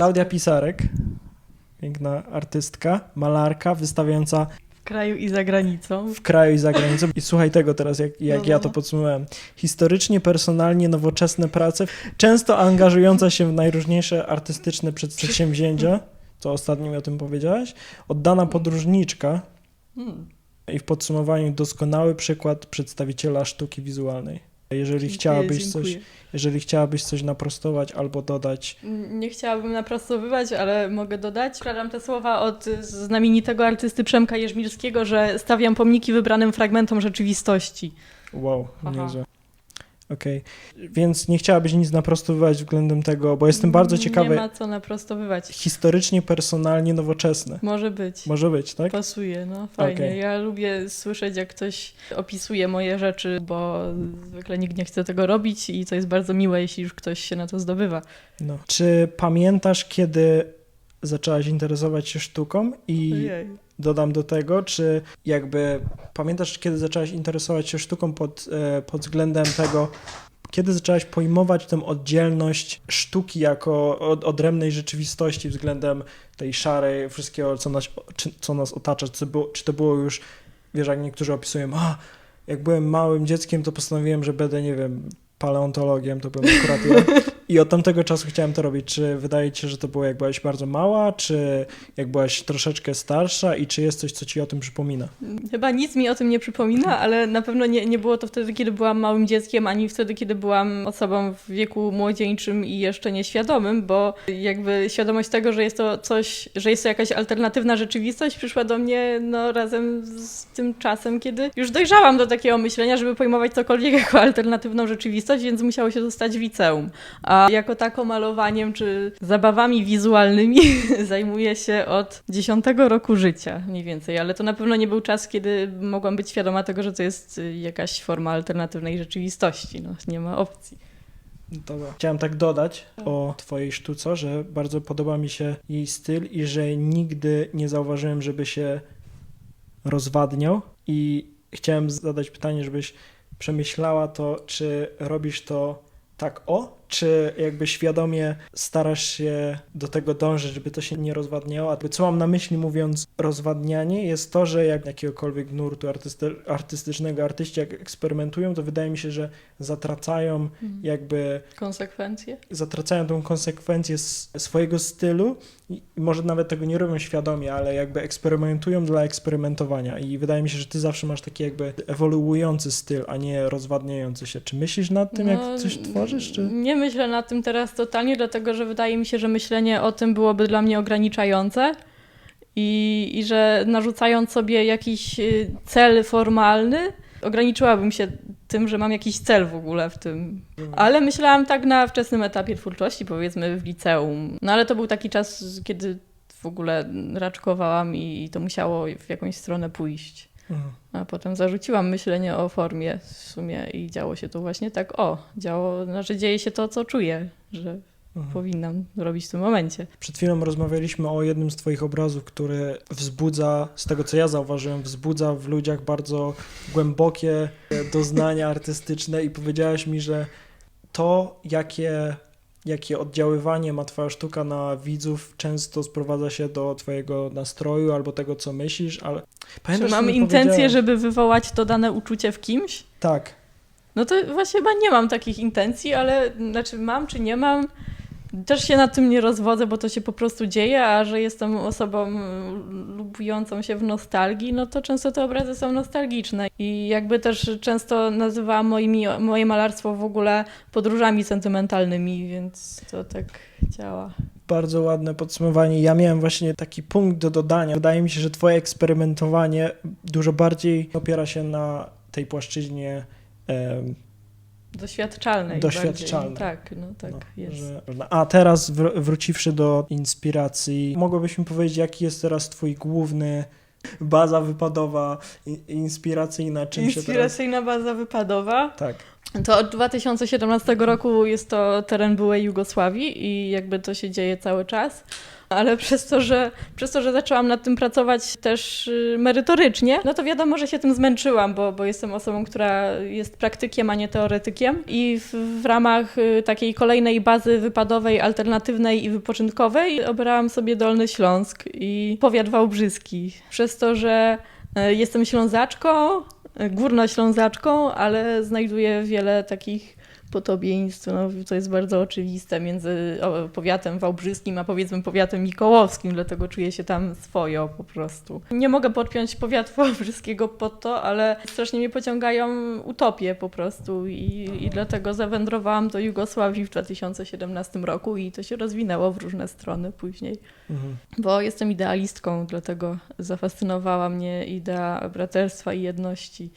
Klaudia Pisarek, piękna artystka, malarka, wystawiająca W kraju i za granicą. w kraju i za granicą. I słuchaj tego teraz, jak ja to No. podsumowałem. Historycznie, personalnie, nowoczesne prace, często angażująca się w najróżniejsze artystyczne przedsięwzięcia, co ostatnio mi o tym powiedziałaś, oddana podróżniczka i w podsumowaniu doskonały przykład przedstawiciela sztuki wizualnej. Jeżeli chciałabyś coś naprostować albo dodać. Nie chciałabym naprostowywać, ale mogę dodać. Składam te słowa od znamienitego artysty Przemka Jerzmilskiego, że stawiam pomniki wybranym fragmentom rzeczywistości. Wow, Aha. niezłe. Okej. Więc nie chciałabyś nic naprostowywać względem tego, bo jestem bardzo ciekawy. Nie ma co naprostowywać. Historycznie, personalnie, nowoczesne. Może być. Może być, tak? Pasuje, no fajnie. Okej. Ja lubię słyszeć, jak ktoś opisuje moje rzeczy, bo zwykle nikt nie chce tego robić i to jest bardzo miłe, jeśli już ktoś się na to zdobywa. No. Czy pamiętasz, kiedy zaczęłaś interesować się sztuką? I Ojej. dodam do tego, czy jakby pamiętasz, kiedy zaczęłaś interesować się sztuką pod względem tego, kiedy zaczęłaś pojmować tę oddzielność sztuki jako odrębnej rzeczywistości względem tej szarej, wszystkiego, co nas otacza? Czy to było już, wiesz, jak niektórzy opisują, jak byłem małym dzieckiem, to postanowiłem, że będę, nie wiem, paleontologiem, to byłem akurat ja. I od tamtego czasu chciałem to robić. Czy wydaje ci się, że to było jak byłaś bardzo mała, czy jak byłaś troszeczkę starsza i czy jest coś, co ci o tym przypomina? Chyba nic mi o tym nie przypomina, ale na pewno nie było to wtedy, kiedy byłam małym dzieckiem, ani wtedy, kiedy byłam osobą w wieku młodzieńczym i jeszcze nieświadomym, bo jakby świadomość tego, że jest to coś, że jest to jakaś alternatywna rzeczywistość, przyszła do mnie razem z tym czasem, kiedy już dojrzałam do takiego myślenia, żeby pojmować cokolwiek jako alternatywną rzeczywistość, więc musiało się to stać w liceum. A jako tako malowaniem czy zabawami wizualnymi zajmuję się od 10 roku życia mniej więcej, ale to na pewno nie był czas, kiedy mogłam być świadoma tego, że to jest jakaś forma alternatywnej rzeczywistości. No, nie ma opcji. Dobra. Chciałem tak dodać o twojej sztuce, że bardzo podoba mi się jej styl i że nigdy nie zauważyłem, żeby się rozwadniał i chciałem zadać pytanie, żebyś przemyślała to, czy robisz to tak czy jakby świadomie starasz się do tego dążyć, żeby to się nie rozwadniało. A co mam na myśli mówiąc rozwadnianie, jest to, że jak jakiegokolwiek nurtu artystycznego artyści jak eksperymentują, to wydaje mi się, że zatracają zatracają tą konsekwencję swojego stylu i może nawet tego nie robią świadomie, ale jakby eksperymentują dla eksperymentowania i wydaje mi się, że ty zawsze masz taki jakby ewoluujący styl, a nie rozwadniający się. Czy myślisz nad tym, jak coś tworzysz? Czy... Nie myślę nad tym teraz totalnie, dlatego że wydaje mi się, że myślenie o tym byłoby dla mnie ograniczające i że narzucając sobie jakiś cel formalny, ograniczyłabym się tym, że mam jakiś cel w ogóle w tym. Ale myślałam tak na wczesnym etapie twórczości, powiedzmy w liceum. No ale to był taki czas, kiedy w ogóle raczkowałam i to musiało w jakąś stronę pójść. A potem zarzuciłam myślenie o formie w sumie i działo się to właśnie tak, dzieje się to, co czuję, że powinnam robić w tym momencie. Przed chwilą rozmawialiśmy o jednym z twoich obrazów, który wzbudza, z tego co ja zauważyłem, wzbudza w ludziach bardzo głębokie doznania artystyczne i powiedziałaś mi, że to, jakie oddziaływanie ma twoja sztuka na widzów, często sprowadza się do twojego nastroju albo tego, co myślisz, ale... Czy mam intencję, żeby wywołać to dane uczucie w kimś? Tak. No to właśnie chyba nie mam takich intencji, ale znaczy mam czy nie mam, też się nad tym nie rozwodzę, bo to się po prostu dzieje, a że jestem osobą lubującą się w nostalgii, no to często te obrazy są nostalgiczne i jakby też często nazywałam moje malarstwo w ogóle podróżami sentymentalnymi, więc to tak działa. Bardzo ładne podsumowanie. Ja miałem właśnie taki punkt do dodania. Wydaje mi się, że twoje eksperymentowanie dużo bardziej opiera się na tej płaszczyźnie doświadczalnej. Doświadczalnej. Tak, jest. A teraz wróciwszy do inspiracji, mogłabyś mi powiedzieć, jaki jest teraz twój główny baza wypadowa, inspiracyjna? Inspiracyjna baza wypadowa? Tak. To od 2017 roku jest to teren byłej Jugosławii i jakby to się dzieje cały czas. Ale przez to, że zaczęłam nad tym pracować też merytorycznie, no to wiadomo, że się tym zmęczyłam, bo jestem osobą, która jest praktykiem, a nie teoretykiem. I w ramach takiej kolejnej bazy wypadowej, alternatywnej i wypoczynkowej obrałam sobie Dolny Śląsk i powiat wałbrzyski. Przez to, że jestem Ślązaczką, górnoślązaczką, ale znajduję wiele takich podobieństw, no, to jest bardzo oczywiste między powiatem wałbrzyskim a powiedzmy powiatem mikołowskim, dlatego czuję się tam swojo po prostu. Nie mogę podpiąć powiatu wałbrzyskiego pod to, ale strasznie mnie pociągają utopie po prostu i dlatego zawędrowałam do Jugosławii w 2017 roku i to się rozwinęło w różne strony później. Bo jestem idealistką, dlatego zafascynowała mnie idea braterstwa i jedności.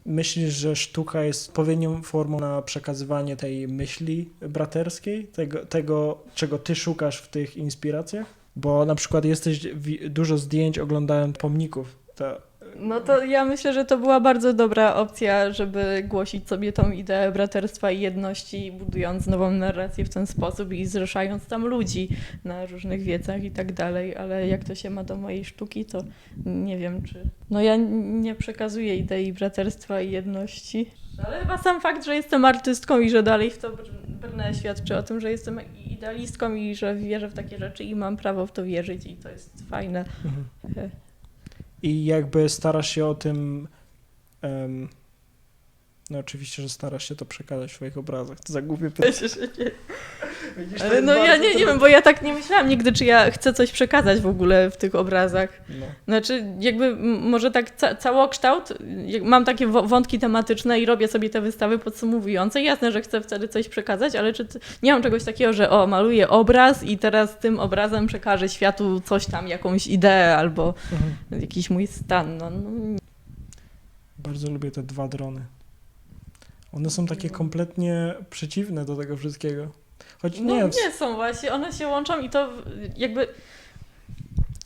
Myślisz, że sztuka jest odpowiednią formą na przekazywanie tej myśli braterskiej, tego, czego ty szukasz w tych inspiracjach? Bo na przykład dużo zdjęć oglądałem pomników. No to ja myślę, że to była bardzo dobra opcja, żeby głosić sobie tą ideę braterstwa i jedności, budując nową narrację w ten sposób i zrzeszając tam ludzi na różnych wiecach i tak dalej, ale jak to się ma do mojej sztuki, to nie wiem, czy... No ja nie przekazuję idei braterstwa i jedności, ale chyba sam fakt, że jestem artystką i że dalej w to brnę, świadczy o tym, że jestem idealistką i że wierzę w takie rzeczy i mam prawo w to wierzyć i to jest fajne. I jakby starasz się o tym, no oczywiście, że starasz się to przekazać w swoich obrazach. To za głupie pytanie. Ale no ja nie wiem, bo ja tak nie myślałam nigdy, czy ja chcę coś przekazać w ogóle w tych obrazach. No. Znaczy jakby może tak całokształt, mam takie wątki tematyczne i robię sobie te wystawy podsumowujące. Jasne, że chcę wtedy coś przekazać, ale nie mam czegoś takiego, że maluję obraz i teraz tym obrazem przekażę światu coś tam, jakąś ideę albo jakiś mój stan. No. Bardzo lubię te 2 drony. One są takie kompletnie przeciwne do tego wszystkiego. Choć nie są właśnie, one się łączą i to jakby...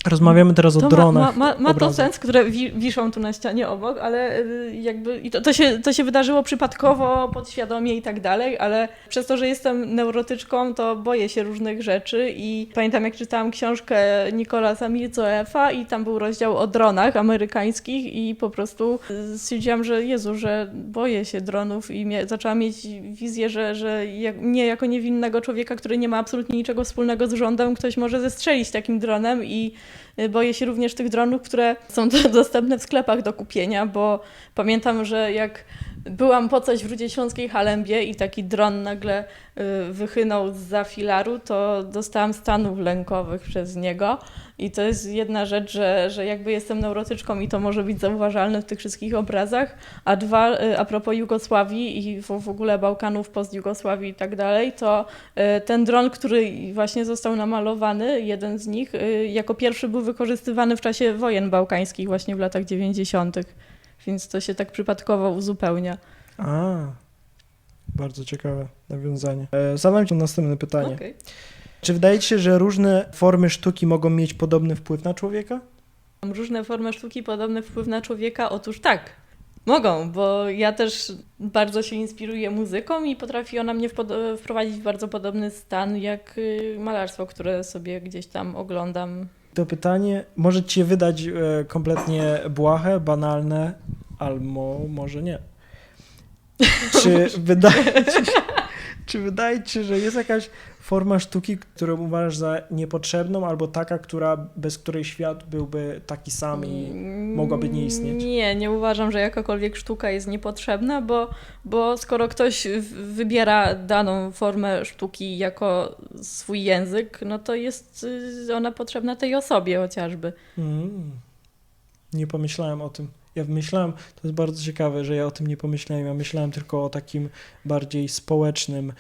Rozmawiamy teraz o dronach. Ma to sens, które wiszą tu na ścianie obok, ale jakby i to się wydarzyło przypadkowo, podświadomie i tak dalej, ale przez to, że jestem neurotyczką, to boję się różnych rzeczy i pamiętam, jak czytałam książkę Nicolasa Mirzoefa i tam był rozdział o dronach amerykańskich i po prostu stwierdziłam, że Jezu, że boję się dronów i zaczęłam mieć wizję, że mnie jako niewinnego człowieka, który nie ma absolutnie niczego wspólnego z rządem, ktoś może zestrzelić takim dronem i boję się również tych dronów, które są dostępne w sklepach do kupienia, bo pamiętam, że jak byłam po coś w Rudzie Śląskiej Halembie i taki dron nagle wychynął zza filaru, to dostałam stanów lękowych przez niego i to jest jedna rzecz, że jakby jestem neurotyczką i to może być zauważalne w tych wszystkich obrazach, a dwa, a propos Jugosławii i w ogóle Bałkanów, post-Jugosławii i tak dalej, to ten dron, który właśnie został namalowany, jeden z nich, jako pierwszy był wykorzystywany w czasie wojen bałkańskich właśnie w latach 90., więc to się tak przypadkowo uzupełnia. Bardzo ciekawe nawiązanie. Zadam ci następne pytanie. Okay. Czy wydaje ci się, że różne formy sztuki mogą mieć podobny wpływ na człowieka? Różne formy sztuki podobny wpływ na człowieka? Otóż tak, mogą, bo ja też bardzo się inspiruję muzyką i potrafi ona mnie wprowadzić w bardzo podobny stan jak malarstwo, które sobie gdzieś tam oglądam. To pytanie może ci się wydać kompletnie błahe, banalne, albo może nie. Czy wydaje ci się, że jest jakaś forma sztuki, którą uważasz za niepotrzebną, albo taka, bez której świat byłby taki sam i mogłaby nie istnieć? Nie uważam, że jakakolwiek sztuka jest niepotrzebna, bo skoro ktoś wybiera daną formę sztuki jako swój język, no to jest ona potrzebna tej osobie chociażby. Nie pomyślałem o tym. Ja myślałem, to jest bardzo ciekawe, że ja o tym nie pomyślałem. Ja myślałem tylko o takim bardziej społecznym,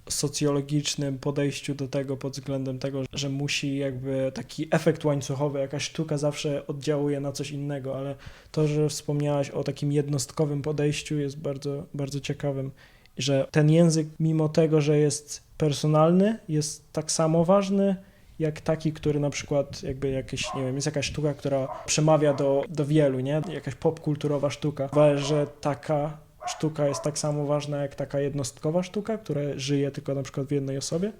socjologicznym podejściu do tego pod względem tego, że musi jakby taki efekt łańcuchowy, jakaś sztuka zawsze oddziałuje na coś innego, ale to, że wspomniałaś o takim jednostkowym podejściu jest bardzo, bardzo ciekawym, że ten język, mimo tego, że jest personalny, jest tak samo ważny, jak taki, który na przykład jakby jakieś, nie wiem, jest jakaś sztuka, która przemawia do wielu, nie? Jakaś popkulturowa sztuka. Uważasz, że taka sztuka jest tak samo ważna, jak taka jednostkowa sztuka, która żyje tylko na przykład w jednej osobie?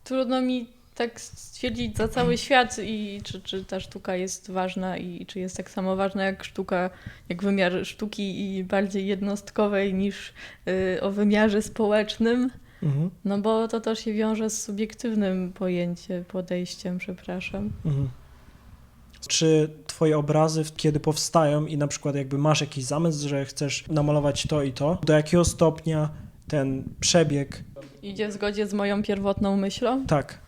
Trudno mi tak stwierdzić za cały świat i czy ta sztuka jest ważna i czy jest tak samo ważna jak sztuka, jak wymiar sztuki i bardziej jednostkowej niż o wymiarze społecznym. Mhm. No bo to też się wiąże z subiektywnym podejściem, przepraszam. Mhm. Czy twoje obrazy, kiedy powstają i na przykład jakby masz jakiś zamysł, że chcesz namalować to i to, do jakiego stopnia ten przebieg... Idzie w zgodzie z moją pierwotną myślą? Tak.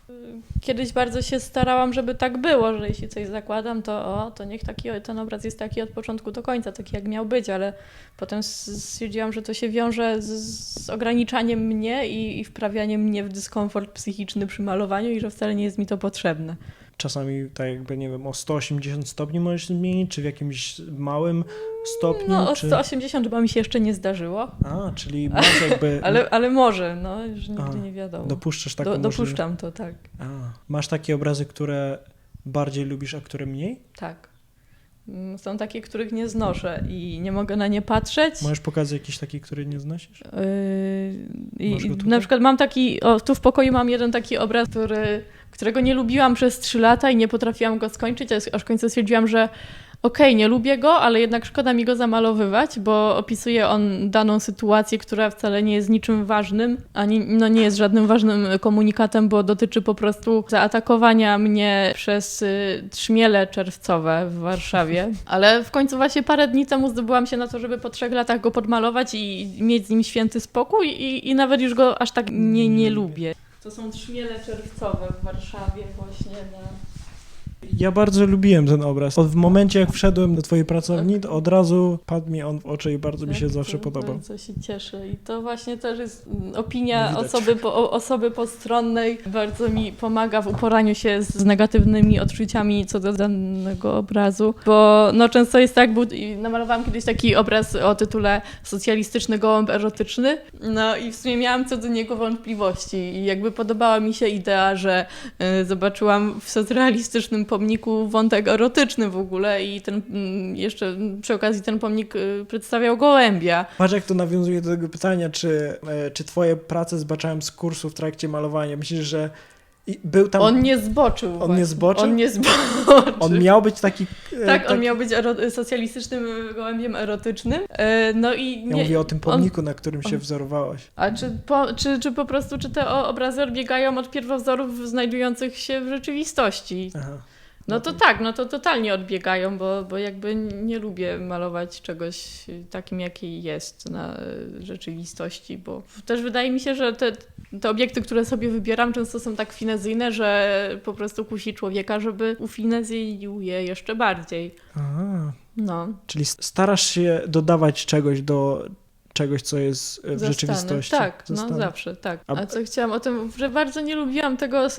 Kiedyś bardzo się starałam, żeby tak było, że jeśli coś zakładam, to niech ten obraz jest taki od początku do końca, taki jak miał być, ale potem stwierdziłam, że to się wiąże z ograniczaniem mnie i wprawianiem mnie w dyskomfort psychiczny przy malowaniu i że wcale nie jest mi to potrzebne. Czasami tak jakby, nie wiem, o 180 stopni możesz zmienić, czy w jakimś małym stopniu? No o czy... 180 chyba mi się jeszcze nie zdarzyło. A, czyli masz jakby... ale może, no już nigdy nie wiadomo. Dopuszczasz taką możliwość? Dopuszczam to, tak. A, masz takie obrazy, które bardziej lubisz, a które mniej? Tak. Są takie, których nie znoszę i nie mogę na nie patrzeć. Możesz pokazać jakiś taki, który nie znosisz? I na przykład mam taki, tu w pokoju mam jeden taki obraz, którego nie lubiłam przez 3 lata i nie potrafiłam go skończyć, aż w końcu stwierdziłam, że nie lubię go, ale jednak szkoda mi go zamalowywać, bo opisuje on daną sytuację, która wcale nie jest niczym ważnym, ani nie jest żadnym ważnym komunikatem, bo dotyczy po prostu zaatakowania mnie przez trzmiele czerwcowe w Warszawie. Ale w końcu właśnie parę dni temu zdobyłam się na to, żeby po 3 latach go podmalować i mieć z nim święty spokój i nawet już go aż tak nie lubię. To są trzmiele czerwcowe w Warszawie właśnie na... Ja bardzo lubiłem ten obraz. W momencie, jak wszedłem do twojej pracowni, to od razu padł mi on w oczy i bardzo mi się zawsze podobał. Bardzo się cieszę. I to właśnie też jest opinia Widać. osoby postronnej. Bardzo mi pomaga w uporaniu się z negatywnymi odczuciami co do danego obrazu. Bo często jest tak, namalowałam kiedyś taki obraz o tytule Socjalistyczny gołąb erotyczny. No i w sumie miałam co do niego wątpliwości. I jakby podobała mi się idea, że zobaczyłam w socrealistycznym pomniku wątek erotyczny w ogóle i ten jeszcze przy okazji ten pomnik przedstawiał gołębia. Patrz, jak to nawiązuje do tego pytania, czy twoje prace zbaczają z kursu w trakcie malowania. Myślisz, że był tam... On nie zboczył. On nie zboczył? On nie zboczył. On miał być taki... Tak, on miał być socjalistycznym gołębiem erotycznym. No i ja mówię o tym pomniku, na którym się wzorowałaś. A czy po prostu te obrazy odbiegają od pierwowzorów znajdujących się w rzeczywistości? Aha. No to tak, to totalnie odbiegają, bo jakby nie lubię malować czegoś takim, jaki jest na rzeczywistości, bo też wydaje mi się, że te obiekty, które sobie wybieram, często są tak finezyjne, że po prostu kusi człowieka, żeby ufinezyjnił je jeszcze bardziej. Aha. No. Czyli starasz się dodawać czegoś do czegoś, co jest w rzeczywistości. Tak, zawsze, tak. A co chciałam o tym, że bardzo nie lubiłam tego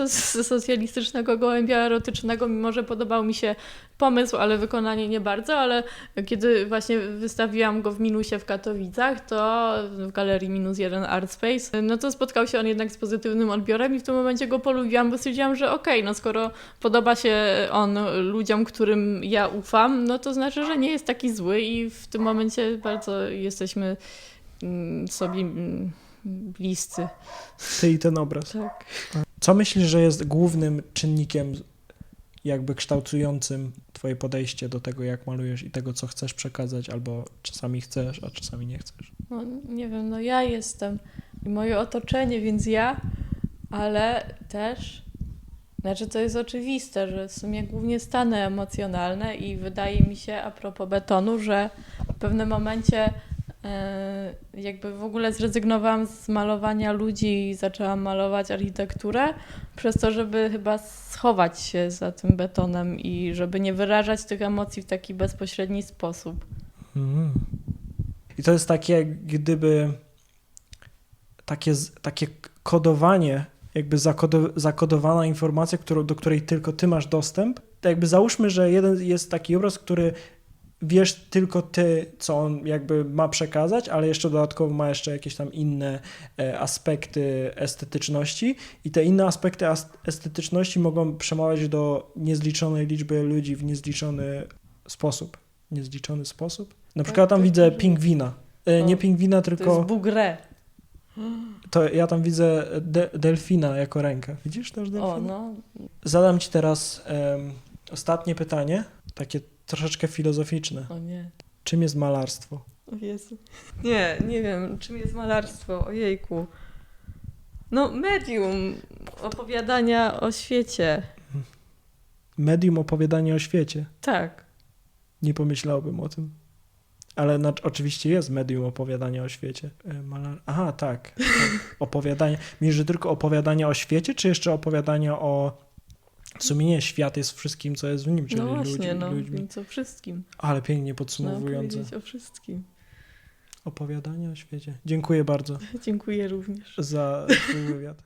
socjalistycznego gołębia erotycznego, mimo że podobał mi się pomysł, ale wykonanie nie bardzo, ale kiedy właśnie wystawiłam go w Minusie w Katowicach, to w galerii -1 Art Space, to spotkał się on jednak z pozytywnym odbiorem i w tym momencie go polubiłam, bo stwierdziłam, że skoro podoba się on ludziom, którym ja ufam, to znaczy, że nie jest taki zły i w tym momencie bardzo jesteśmy sobie bliscy. Ty i ten obraz. Tak. Co myślisz, że jest głównym czynnikiem jakby kształtującym twoje podejście do tego, jak malujesz i tego, co chcesz przekazać, albo czasami chcesz, a czasami nie chcesz? Nie wiem, ja jestem i moje otoczenie, więc ja, ale też, to jest oczywiste, że w sumie głównie stany emocjonalne i wydaje mi się a propos betonu, że w pewnym momencie jakby w ogóle zrezygnowałam z malowania ludzi i zaczęłam malować architekturę przez to, żeby chyba schować się za tym betonem i żeby nie wyrażać tych emocji w taki bezpośredni sposób. I to jest takie, jak gdyby takie kodowanie, jakby zakodowana informacja, do której tylko ty masz dostęp. To jakby załóżmy, że jeden jest taki obraz, który wiesz tylko ty, co on jakby ma przekazać, ale jeszcze dodatkowo ma jeszcze jakieś tam inne aspekty estetyczności i te inne aspekty estetyczności mogą przemawiać do niezliczonej liczby ludzi w niezliczony sposób. Niezliczony sposób? Na przykład tam widzę pingwina. Nie pingwina, tylko... To jest Bouguereau. To ja tam widzę delfina jako rękę. Widzisz też delfina? O, no. Zadam ci teraz ostatnie pytanie, takie troszeczkę filozoficzne. O nie. Czym jest malarstwo? O Jezu. Nie wiem, czym jest malarstwo. Ojejku. No, medium opowiadania o świecie. Medium opowiadania o świecie. Tak. Nie pomyślałbym o tym. Ale oczywiście jest medium opowiadania o świecie. Aha, tak. Opowiadanie. Myślisz, że tylko opowiadanie o świecie, czy jeszcze opowiadanie o... W sumie nie, świat jest wszystkim, co jest w nim, czyli No właśnie, ludźmi. więc o wszystkim. Ale pięknie No, podsumowujące. powiedzieć o wszystkim. Opowiadanie o świecie. Dziękuję bardzo Dziękuję również. za twój wywiad.